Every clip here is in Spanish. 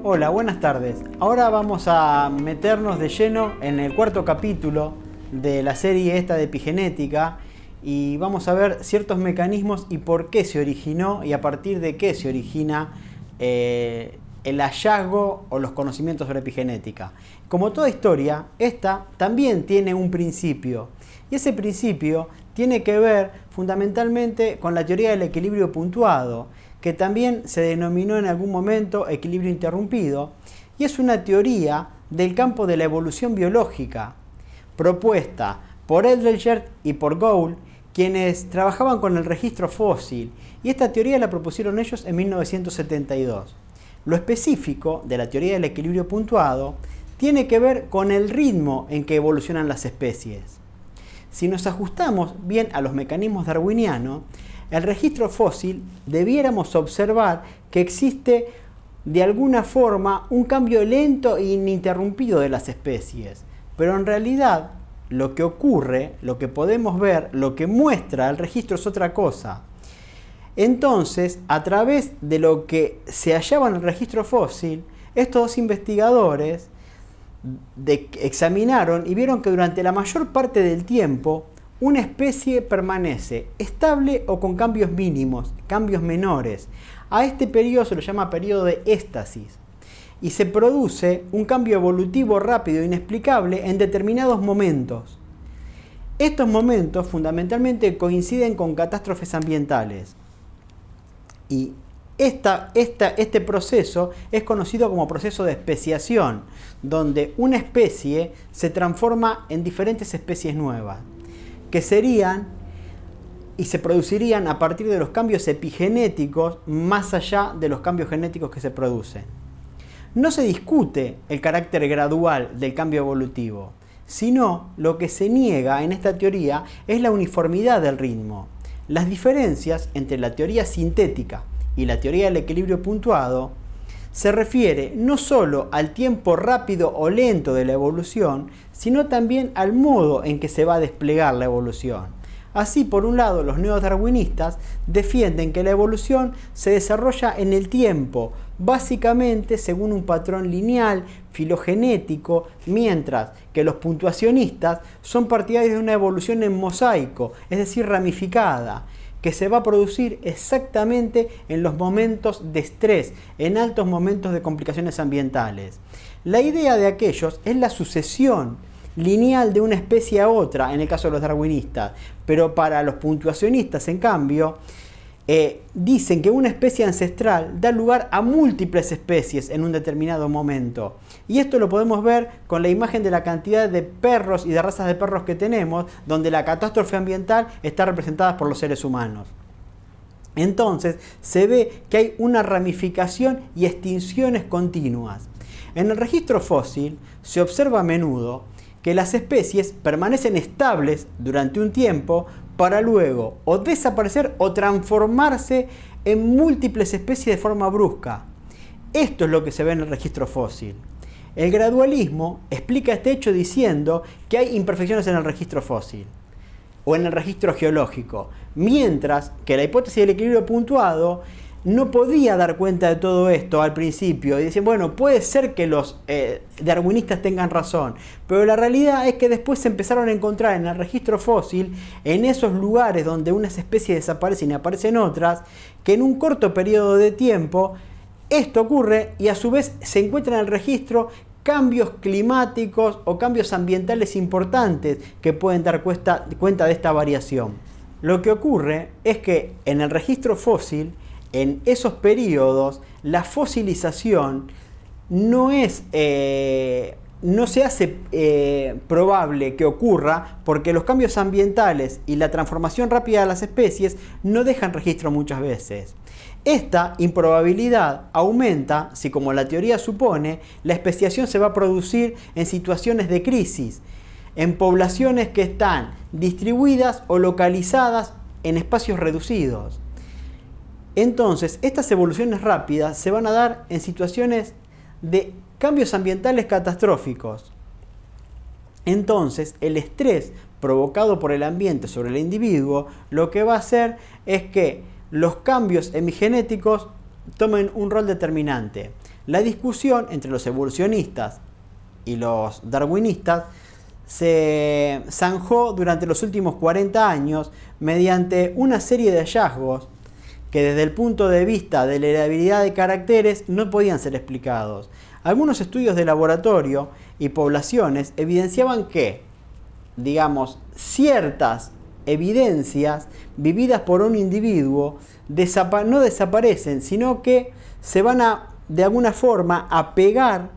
Hola, buenas tardes. Ahora vamos a meternos de lleno en el cuarto capítulo de la serie esta de epigenética y vamos a ver ciertos mecanismos y por qué se originó y a partir de qué se origina el hallazgo o los conocimientos sobre epigenética. Como toda historia, esta también tiene un principio y ese principio tiene que ver fundamentalmente con la teoría del equilibrio puntuado, que también se denominó en algún momento equilibrio interrumpido, y es una teoría del campo de la evolución biológica, propuesta por Edelgert y por Gould, quienes trabajaban con el registro fósil, y esta teoría la propusieron ellos en 1972. Lo específico de la teoría del equilibrio puntuado tiene que ver con el ritmo en que evolucionan las especies. Si nos ajustamos bien a los mecanismos darwinianos, el registro fósil debiéramos observar que existe de alguna forma un cambio lento e ininterrumpido de las especies. Pero en realidad lo que ocurre, lo que podemos ver, lo que muestra el registro es otra cosa. Entonces, a través de lo que se hallaba en el registro fósil, estos dos investigadores examinaron y vieron que durante la mayor parte del tiempo una especie permanece estable o con cambios mínimos, cambios menores. A este periodo se lo llama periodo de éstasis y se produce un cambio evolutivo rápido e inexplicable en determinados momentos. Estos momentos fundamentalmente coinciden con catástrofes ambientales y este proceso es conocido como proceso de especiación, donde una especie se transforma en diferentes especies nuevas, que serían y se producirían a partir de los cambios epigenéticos más allá de los cambios genéticos que se producen. No se discute el carácter gradual del cambio evolutivo, sino lo que se niega en esta teoría es la uniformidad del ritmo. Las diferencias entre la teoría sintética y la teoría del equilibrio puntuado se refiere no solo al tiempo rápido o lento de la evolución, sino también al modo en que se va a desplegar la evolución. Así, por un lado, los neodarwinistas defienden que la evolución se desarrolla en el tiempo, básicamente según un patrón lineal, filogenético, mientras que los puntuacionistas son partidarios de una evolución en mosaico, es decir, ramificada, que se va a producir exactamente en los momentos de estrés, en altos momentos de complicaciones ambientales. La idea de aquellos es la sucesión lineal de una especie a otra, en el caso de los darwinistas, pero para los puntuacionistas, en cambio, dicen que una especie ancestral da lugar a múltiples especies en un determinado momento. Y esto lo podemos ver con la imagen de la cantidad de perros y de razas de perros que tenemos, donde la catástrofe ambiental está representada por los seres humanos. Entonces se ve que hay una ramificación y extinciones continuas. En el registro fósil se observa a menudo que las especies permanecen estables durante un tiempo para luego o desaparecer o transformarse en múltiples especies de forma brusca. Esto es lo que se ve en el registro fósil. El gradualismo explica este hecho diciendo que hay imperfecciones en el registro fósil o en el registro geológico, mientras que la hipótesis del equilibrio puntuado no podía dar cuenta de todo esto al principio y decían, bueno, puede ser que los darwinistas tengan razón, pero la realidad es que después se empezaron a encontrar en el registro fósil, en esos lugares donde unas especies desaparecen y aparecen otras, que en un corto periodo de tiempo esto ocurre y a su vez se encuentran en el registro cambios climáticos o cambios ambientales importantes que pueden dar cuenta de esta variación. Lo que ocurre es que en el registro fósil, en esos periodos, la fosilización no se hace probable que ocurra porque los cambios ambientales y la transformación rápida de las especies no dejan registro muchas veces. Esta improbabilidad aumenta si, como la teoría supone, la especiación se va a producir en situaciones de crisis, en poblaciones que están distribuidas o localizadas en espacios reducidos. Entonces, estas evoluciones rápidas se van a dar en situaciones de cambios ambientales catastróficos. Entonces, el estrés provocado por el ambiente sobre el individuo lo que va a hacer es que los cambios hemigenéticos tomen un rol determinante. la discusión entre los evolucionistas y los darwinistas se zanjó durante los últimos 40 años mediante una serie de hallazgos que desde el punto de vista de la heredabilidad de caracteres no podían ser explicados. Algunos estudios de laboratorio y poblaciones evidenciaban que, digamos, ciertas evidencias vividas por un individuo no desaparecen, sino que se van a, de alguna forma, a pegar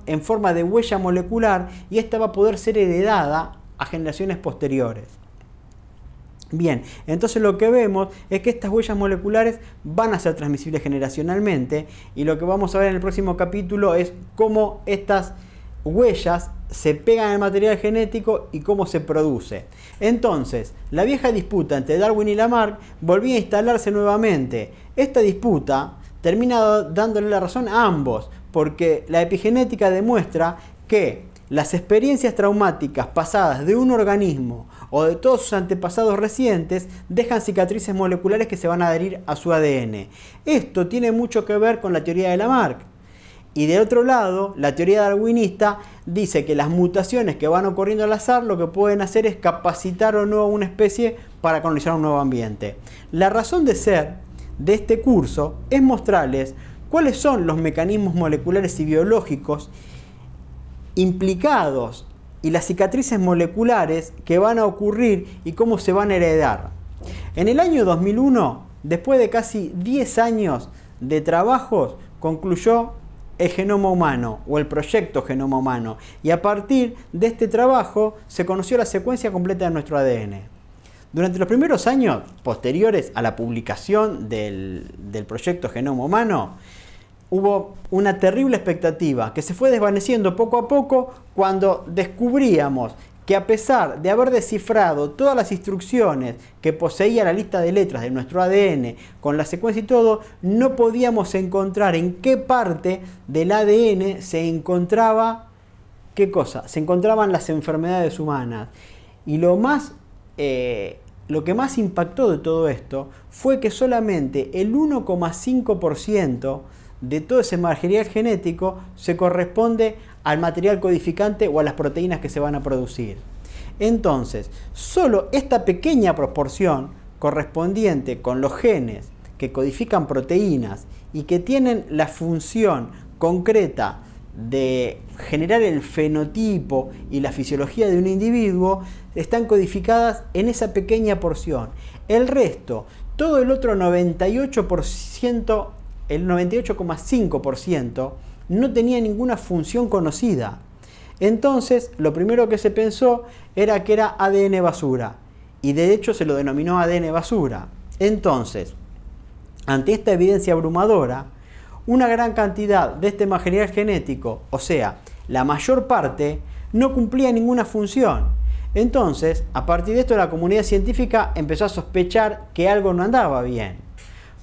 en forma de huella molecular, y esta va a poder ser heredada a generaciones posteriores. Bien, entonces lo que vemos es que estas huellas moleculares van a ser transmisibles generacionalmente, y lo que vamos a ver en el próximo capítulo es cómo estas huellas se pegan en el material genético y cómo se produce. Entonces, la vieja disputa entre Darwin y Lamarck volvía a instalarse nuevamente. Esta disputa termina dándole la razón a ambos, porque la epigenética demuestra que las experiencias traumáticas pasadas de un organismo o de todos sus antepasados recientes dejan cicatrices moleculares que se van a adherir a su ADN. Esto tiene mucho que ver con la teoría de Lamarck. Y de otro lado, la teoría darwinista dice que las mutaciones que van ocurriendo al azar lo que pueden hacer es capacitar o no a una especie para colonizar un nuevo ambiente. La razón de ser de este curso es mostrarles cuáles son los mecanismos moleculares y biológicos implicados y las cicatrices moleculares que van a ocurrir y cómo se van a heredar. En el año 2001, después de casi 10 años de trabajos, concluyó el genoma humano o el proyecto Genoma Humano, y a partir de este trabajo se conoció la secuencia completa de nuestro ADN. Durante los primeros años posteriores a la publicación del proyecto Genoma Humano, hubo una terrible expectativa que se fue desvaneciendo poco a poco cuando descubríamos que, a pesar de haber descifrado todas las instrucciones que poseía la lista de letras de nuestro ADN con la secuencia y todo, no podíamos encontrar en qué parte del ADN se encontraba, ¿qué cosa? Se encontraban las enfermedades humanas. Y lo que más impactó de todo esto fue que solamente el 1,5% de todo ese material genético se corresponde al material codificante o a las proteínas que se van a producir. Entonces, solo esta pequeña proporción correspondiente con los genes que codifican proteínas y que tienen la función concreta de generar el fenotipo y la fisiología de un individuo, están codificadas en esa pequeña porción. El resto, todo el otro 98%, el 98,5%, no tenía ninguna función conocida. Entonces, lo primero que se pensó era que era ADN basura, y de hecho se lo denominó ADN basura. Entonces, ante esta evidencia abrumadora, una gran cantidad de este material genético, o sea, la mayor parte, no cumplía ninguna función. Entonces, a partir de esto, la comunidad científica empezó a sospechar que algo no andaba bien.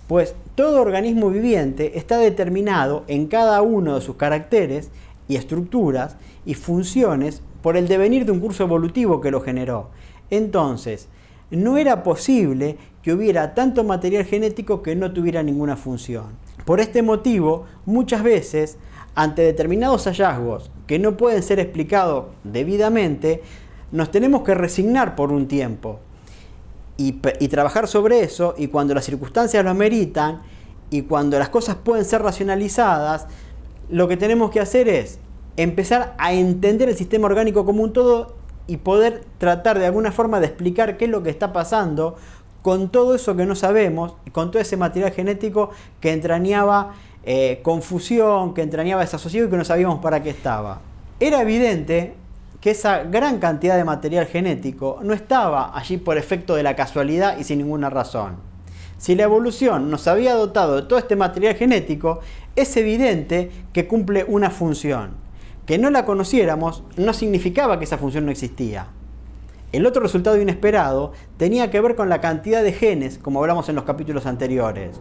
Pues todo organismo viviente está determinado en cada uno de sus caracteres y estructuras y funciones por el devenir de un curso evolutivo que lo generó. Entonces, no era posible que hubiera tanto material genético que no tuviera ninguna función. Por este motivo, muchas veces, ante determinados hallazgos que no pueden ser explicados debidamente, nos tenemos que resignar por un tiempo y trabajar sobre eso, y cuando las circunstancias lo ameritan y cuando las cosas pueden ser racionalizadas, lo que tenemos que hacer es empezar a entender el sistema orgánico como un todo y poder tratar de alguna forma de explicar qué es lo que está pasando con todo eso que no sabemos, con todo ese material genético que entrañaba confusión, que entrañaba desasosiego y que no sabíamos para qué estaba. Era evidente que esa gran cantidad de material genético no estaba allí por efecto de la casualidad y sin ninguna razón. Si la evolución nos había dotado de todo este material genético, es evidente que cumple una función. Que no la conociéramos no significaba que esa función no existía. El otro resultado inesperado tenía que ver con la cantidad de genes, como hablamos en los capítulos anteriores.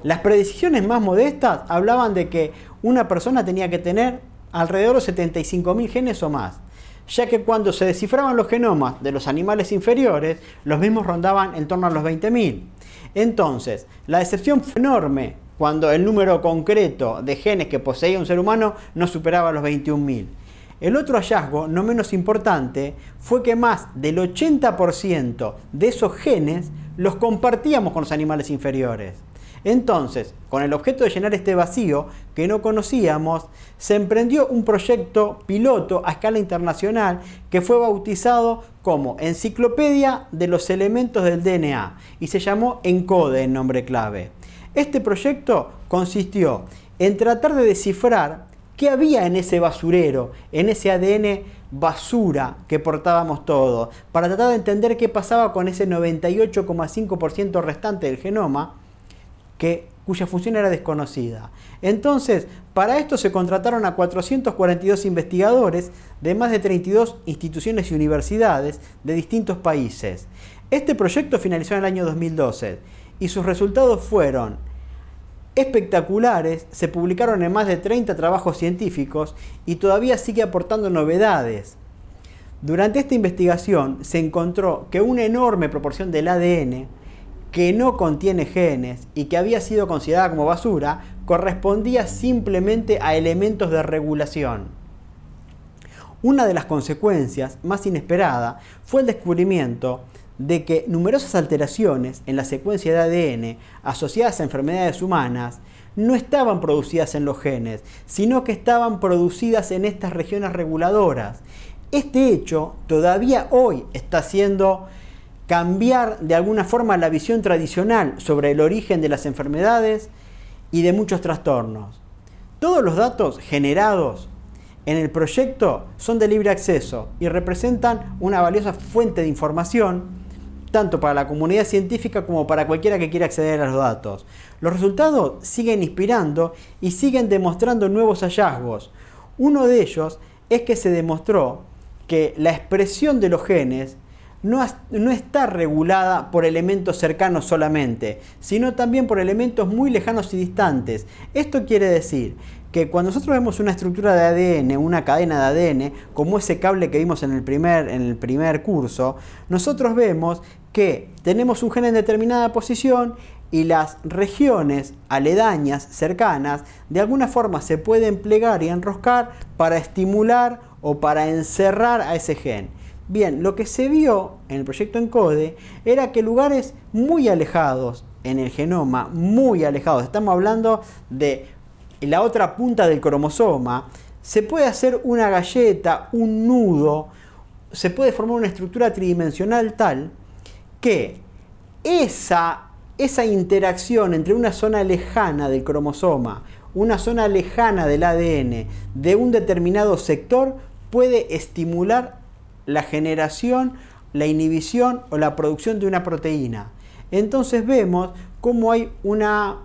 Las predicciones más modestas hablaban de que una persona tenía que tener alrededor de 75.000 genes o más, ya que cuando se descifraban los genomas de los animales inferiores, los mismos rondaban en torno a los 20.000. Entonces, la decepción fue enorme cuando el número concreto de genes que poseía un ser humano no superaba los 21.000. El otro hallazgo, no menos importante, fue que más del 80% de esos genes los compartíamos con los animales inferiores. Entonces, con el objeto de llenar este vacío que no conocíamos, se emprendió un proyecto piloto a escala internacional que fue bautizado como Enciclopedia de los Elementos del DNA y se llamó ENCODE en nombre clave. Este proyecto consistió en tratar de descifrar qué había en ese basurero, en ese ADN basura que portábamos todos, para tratar de entender qué pasaba con ese 98,5% restante del genoma, cuya función era desconocida. Entonces, para esto se contrataron a 442 investigadores de más de 32 instituciones y universidades de distintos países. Este proyecto finalizó en el año 2012 y sus resultados fueron espectaculares, se publicaron en más de 30 trabajos científicos y todavía sigue aportando novedades. Durante esta investigación se encontró que una enorme proporción del ADN que no contiene genes y que había sido considerada como basura, correspondía simplemente a elementos de regulación. Una de las consecuencias más inesperadas fue el descubrimiento de que numerosas alteraciones en la secuencia de ADN asociadas a enfermedades humanas no estaban producidas en los genes, sino que estaban producidas en estas regiones reguladoras. Este hecho todavía hoy está haciendo cambiar de alguna forma la visión tradicional sobre el origen de las enfermedades y de muchos trastornos. Todos los datos generados en el proyecto son de libre acceso y representan una valiosa fuente de información tanto para la comunidad científica como para cualquiera que quiera acceder a los datos. Los resultados siguen inspirando y siguen demostrando nuevos hallazgos. Uno de ellos es que se demostró que la expresión de los genes no está regulada por elementos cercanos solamente, sino también por elementos muy lejanos y distantes. Esto quiere decir que cuando nosotros vemos una estructura de ADN, una cadena de ADN, como ese cable que vimos en el primer curso, nosotros vemos que tenemos un gen en determinada posición y las regiones aledañas, cercanas, de alguna forma se pueden plegar y enroscar para estimular o para encerrar a ese gen. Bien, lo que se vio en el proyecto ENCODE era que lugares muy alejados en el genoma, muy alejados, estamos hablando de la otra punta del cromosoma, se puede hacer una galleta, un nudo, se puede formar una estructura tridimensional tal que esa interacción entre una zona lejana del cromosoma, una zona lejana del ADN de un determinado sector puede estimular la generación, la inhibición o la producción de una proteína. Entonces vemos cómo hay una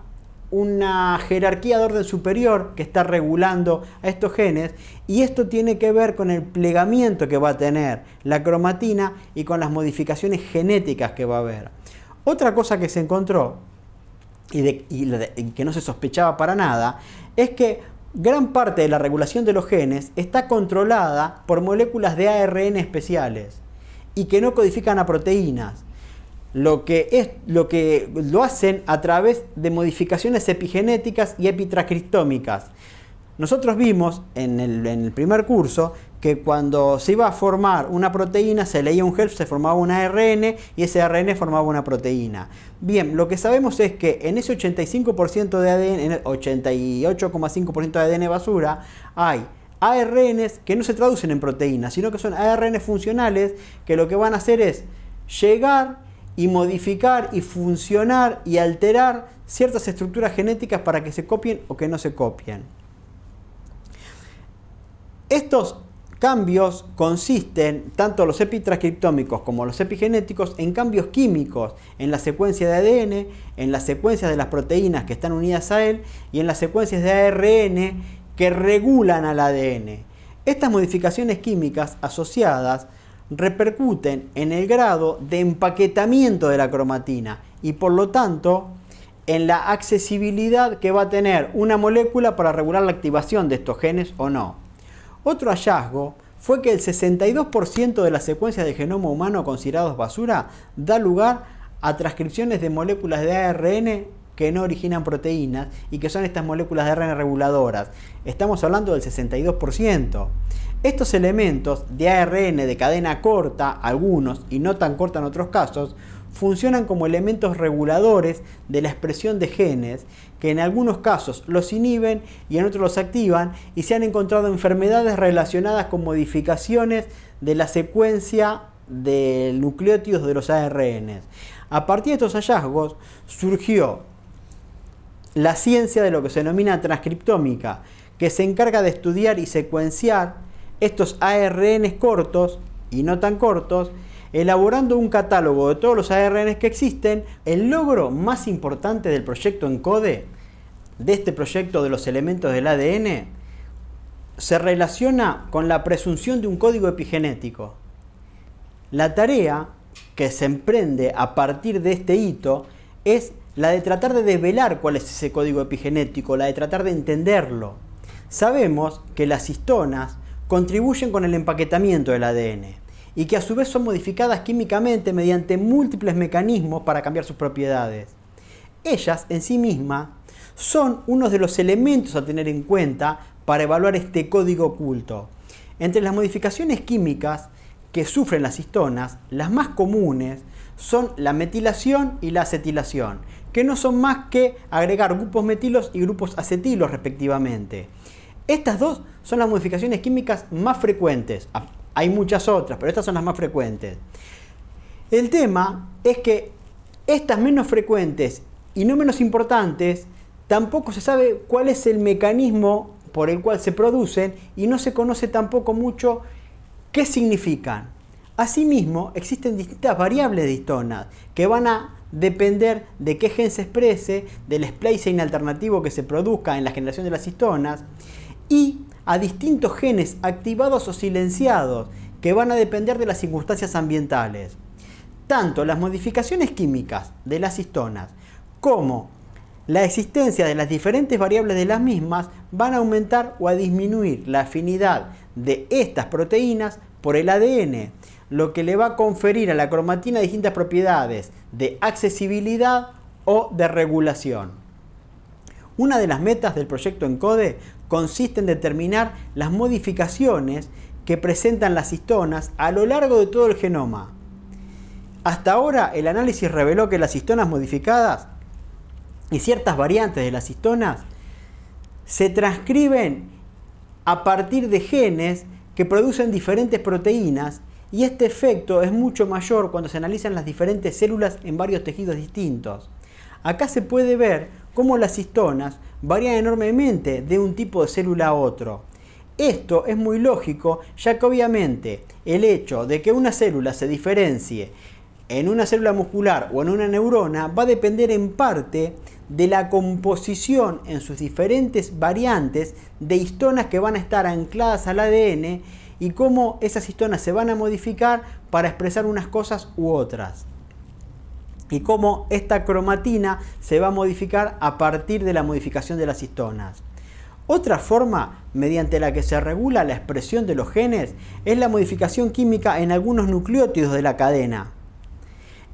jerarquía de orden superior que está regulando a estos genes y esto tiene que ver con el plegamiento que va a tener la cromatina y con las modificaciones genéticas que va a haber. Otra cosa que se encontró y que no se sospechaba para nada es que gran parte de la regulación de los genes está controlada por moléculas de ARN especiales y que no codifican a proteínas, lo que lo hacen a través de modificaciones epigenéticas y epitranscriptómicas. Nosotros vimos en el primer curso que cuando se iba a formar una proteína se leía un gen, se formaba un ARN y ese ARN formaba una proteína. Bien, lo que sabemos es que en ese 85% de ADN, 88,5% de ADN basura, hay ARNs que no se traducen en proteínas, sino que son ARNs funcionales que lo que van a hacer es llegar y modificar y funcionar y alterar ciertas estructuras genéticas para que se copien o que no se copien. Estos cambios consisten, tanto los epitranscriptómicos como los epigenéticos, en cambios químicos en la secuencia de ADN, en las secuencias de las proteínas que están unidas a él y en las secuencias de ARN que regulan al ADN. Estas modificaciones químicas asociadas repercuten en el grado de empaquetamiento de la cromatina y por lo tanto en la accesibilidad que va a tener una molécula para regular la activación de estos genes o no. Otro hallazgo fue que el 62% de las secuencias de genoma humano considerados basura da lugar a transcripciones de moléculas de ARN que no originan proteínas y que son estas moléculas de ARN reguladoras. Estamos hablando del 62%. Estos elementos de ARN de cadena corta, algunos y no tan corta en otros casos, funcionan como elementos reguladores de la expresión de genes que en algunos casos los inhiben y en otros los activan, y se han encontrado enfermedades relacionadas con modificaciones de la secuencia de nucleótidos de los ARN. A partir de estos hallazgos surgió la ciencia de lo que se denomina transcriptómica, que se encarga de estudiar y secuenciar estos ARN cortos y no tan cortos, elaborando un catálogo de todos los ARN que existen. El logro más importante del proyecto ENCODE, de este proyecto de los elementos del ADN, se relaciona con la presunción de un código epigenético. La tarea que se emprende a partir de este hito es la de tratar de desvelar cuál es ese código epigenético, la de tratar de entenderlo. Sabemos que las histonas contribuyen con el empaquetamiento del ADN y que a su vez son modificadas químicamente mediante múltiples mecanismos para cambiar sus propiedades. Ellas en sí mismas son uno de los elementos a tener en cuenta para evaluar este código oculto. Entre las modificaciones químicas que sufren las histonas, las más comunes son la metilación y la acetilación, que no son más que agregar grupos metilos y grupos acetilos respectivamente. Estas dos son las modificaciones químicas más frecuentes. Hay muchas otras, pero estas son las más frecuentes. El tema es que estas menos frecuentes y no menos importantes, tampoco se sabe cuál es el mecanismo por el cual se producen y no se conoce tampoco mucho qué significan. Asimismo, existen distintas variables de histonas que van a depender de qué gen se exprese, del splicing alternativo que se produzca en la generación de las histonas y a distintos genes activados o silenciados que van a depender de las circunstancias ambientales. Tanto las modificaciones químicas de las histonas como la existencia de las diferentes variables de las mismas van a aumentar o a disminuir la afinidad de estas proteínas por el ADN, lo que le va a conferir a la cromatina distintas propiedades de accesibilidad o de regulación. Una de las metas del proyecto ENCODE consiste en determinar las modificaciones que presentan las histonas a lo largo de todo el genoma. Hasta ahora el análisis reveló que las histonas modificadas y ciertas variantes de las histonas se transcriben a partir de genes que producen diferentes proteínas, y este efecto es mucho mayor cuando se analizan las diferentes células en varios tejidos distintos. Acá se puede ver cómo las histonas varían enormemente de un tipo de célula a otro. Esto es muy lógico, ya que obviamente el hecho de que una célula se diferencie en una célula muscular o en una neurona va a depender en parte de la composición en sus diferentes variantes de histonas que van a estar ancladas al ADN y cómo esas histonas se van a modificar para expresar unas cosas u otras. Y cómo esta cromatina se va a modificar a partir de la modificación de las histonas. Otra forma mediante la que se regula la expresión de los genes es la modificación química en algunos nucleótidos de la cadena.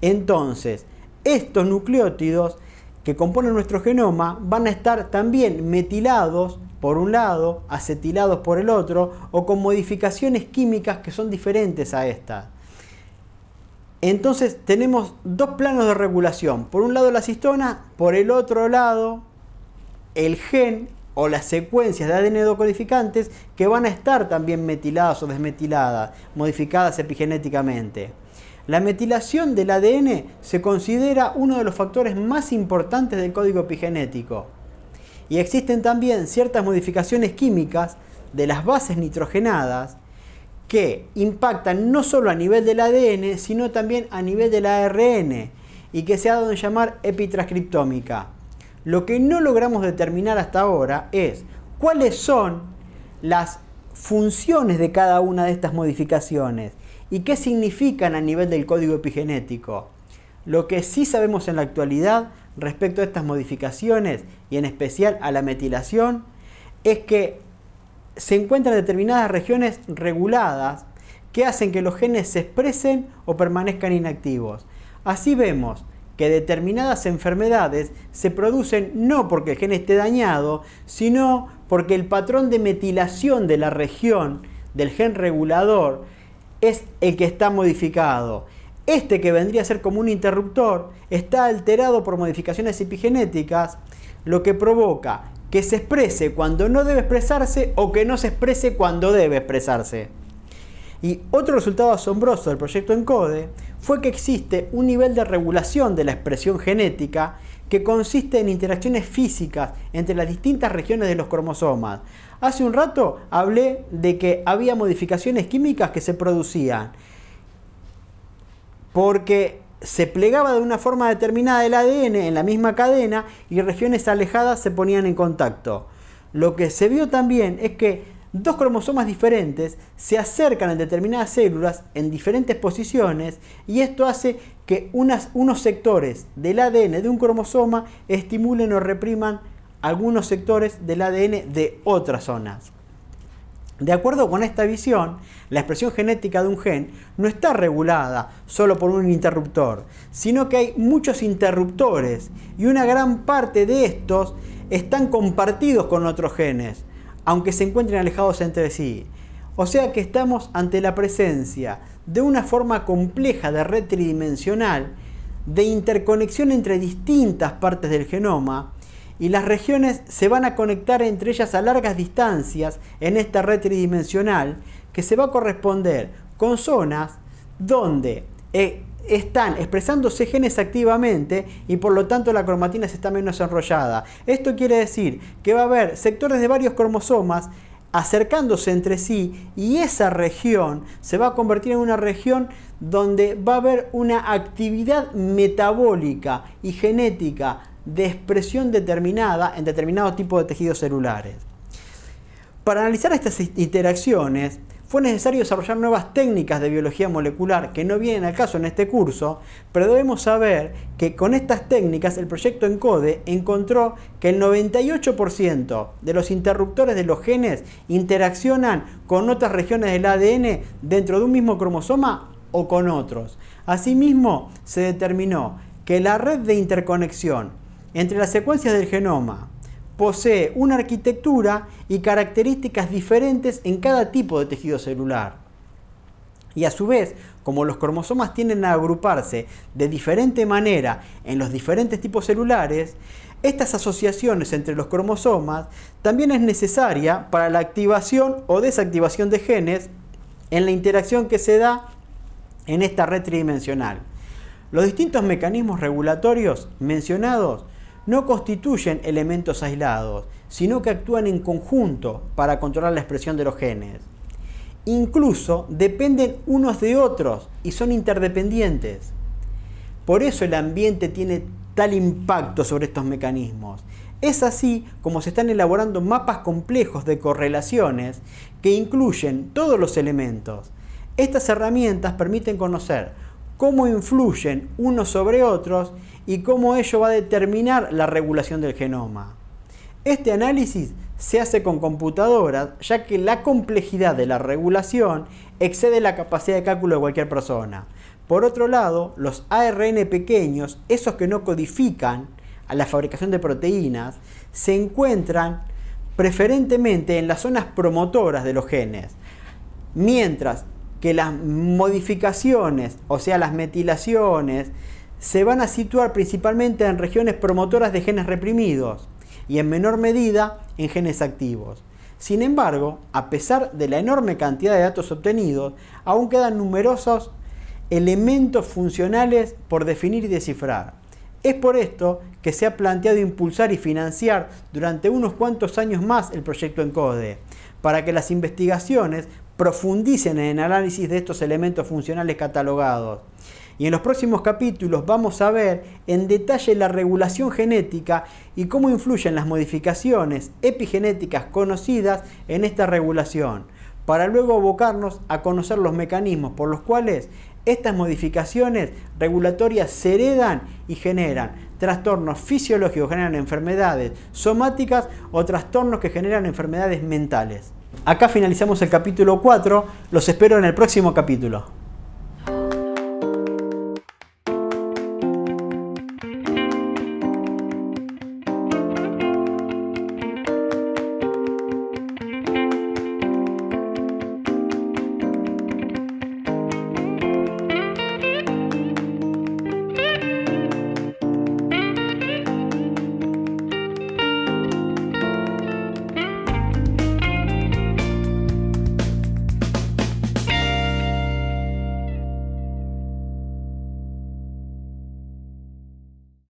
Entonces, estos nucleótidos que componen nuestro genoma van a estar también metilados por un lado, acetilados por el otro, o con modificaciones químicas que son diferentes a estas. Entonces tenemos dos planos de regulación. Por un lado las histonas, por el otro lado el gen o las secuencias de ADN decodificantes que van a estar también metiladas o desmetiladas, modificadas epigenéticamente. La metilación del ADN se considera uno de los factores más importantes del código epigenético. Y existen también ciertas modificaciones químicas de las bases nitrogenadas que impactan no solo a nivel del ADN, sino también a nivel del ARN y que se ha dado en llamar epitranscriptómica. Lo que no logramos determinar hasta ahora es cuáles son las funciones de cada una de estas modificaciones y qué significan a nivel del código epigenético. Lo que sí sabemos en la actualidad respecto a estas modificaciones y en especial a la metilación es que se encuentran determinadas regiones reguladas que hacen que los genes se expresen o permanezcan inactivos. Así vemos que determinadas enfermedades se producen no porque el gen esté dañado, sino porque el patrón de metilación de la región del gen regulador es el que está modificado. Este, que vendría a ser como un interruptor, está alterado por modificaciones epigenéticas, lo que provoca que se exprese cuando no debe expresarse o que no se exprese cuando debe expresarse. Y otro resultado asombroso del proyecto ENCODE fue que existe un nivel de regulación de la expresión genética que consiste en interacciones físicas entre las distintas regiones de los cromosomas. Hace un rato hablé de que había modificaciones químicas que se producían porque se plegaba de una forma determinada el ADN en la misma cadena y regiones alejadas se ponían en contacto. Lo que se vio también es que dos cromosomas diferentes se acercan en determinadas células en diferentes posiciones y esto hace que unos sectores del ADN de un cromosoma estimulen o repriman algunos sectores del ADN de otras zonas. De acuerdo con esta visión, la expresión genética de un gen no está regulada solo por un interruptor, sino que hay muchos interruptores y una gran parte de estos están compartidos con otros genes, aunque se encuentren alejados entre sí. O sea que estamos ante la presencia de una forma compleja de red tridimensional de interconexión entre distintas partes del genoma, y las regiones se van a conectar entre ellas a largas distancias en esta red tridimensional que se va a corresponder con zonas donde están expresándose genes activamente y por lo tanto la cromatina está menos enrollada. Esto quiere decir que va a haber sectores de varios cromosomas acercándose entre sí y esa región se va a convertir en una región donde va a haber una actividad metabólica y genética de expresión determinada en determinado tipo de tejidos celulares. Para analizar estas interacciones fue necesario desarrollar nuevas técnicas de biología molecular que no vienen al caso en este curso, pero debemos saber que con estas técnicas el proyecto ENCODE encontró que el 98% de los interruptores de los genes interaccionan con otras regiones del ADN dentro de un mismo cromosoma o con otros. Asimismo, se determinó que la red de interconexión entre las secuencias del genoma posee una arquitectura y características diferentes en cada tipo de tejido celular. Y a su vez, como los cromosomas tienden a agruparse de diferente manera en los diferentes tipos celulares, estas asociaciones entre los cromosomas también es necesaria para la activación o desactivación de genes en la interacción que se da en esta red tridimensional. Los distintos mecanismos regulatorios mencionados no constituyen elementos aislados, sino que actúan en conjunto para controlar la expresión de los genes. Incluso dependen unos de otros y son interdependientes. Por eso el ambiente tiene tal impacto sobre estos mecanismos. Es así como se están elaborando mapas complejos de correlaciones que incluyen todos los elementos. Estas herramientas permiten conocer cómo influyen unos sobre otros y cómo ello va a determinar la regulación del genoma. Este análisis se hace con computadoras, ya que la complejidad de la regulación excede la capacidad de cálculo de cualquier persona. Por otro lado, los ARN pequeños, esos que no codifican a la fabricación de proteínas, se encuentran preferentemente en las zonas promotoras de los genes, mientras que las modificaciones, o sea las metilaciones, se van a situar principalmente en regiones promotoras de genes reprimidos y en menor medida en genes activos. Sin embargo, a pesar de la enorme cantidad de datos obtenidos, aún quedan numerosos elementos funcionales por definir y descifrar. Es por esto que se ha planteado impulsar y financiar durante unos cuantos años más el proyecto ENCODE, para que las investigaciones profundicen en el análisis de estos elementos funcionales catalogados. Y en los próximos capítulos vamos a ver en detalle la regulación genética y cómo influyen las modificaciones epigenéticas conocidas en esta regulación, para luego abocarnos a conocer los mecanismos por los cuales estas modificaciones regulatorias se heredan y generan trastornos fisiológicos, generan enfermedades somáticas o trastornos que generan enfermedades mentales. Acá finalizamos el capítulo 4, los espero en el próximo capítulo.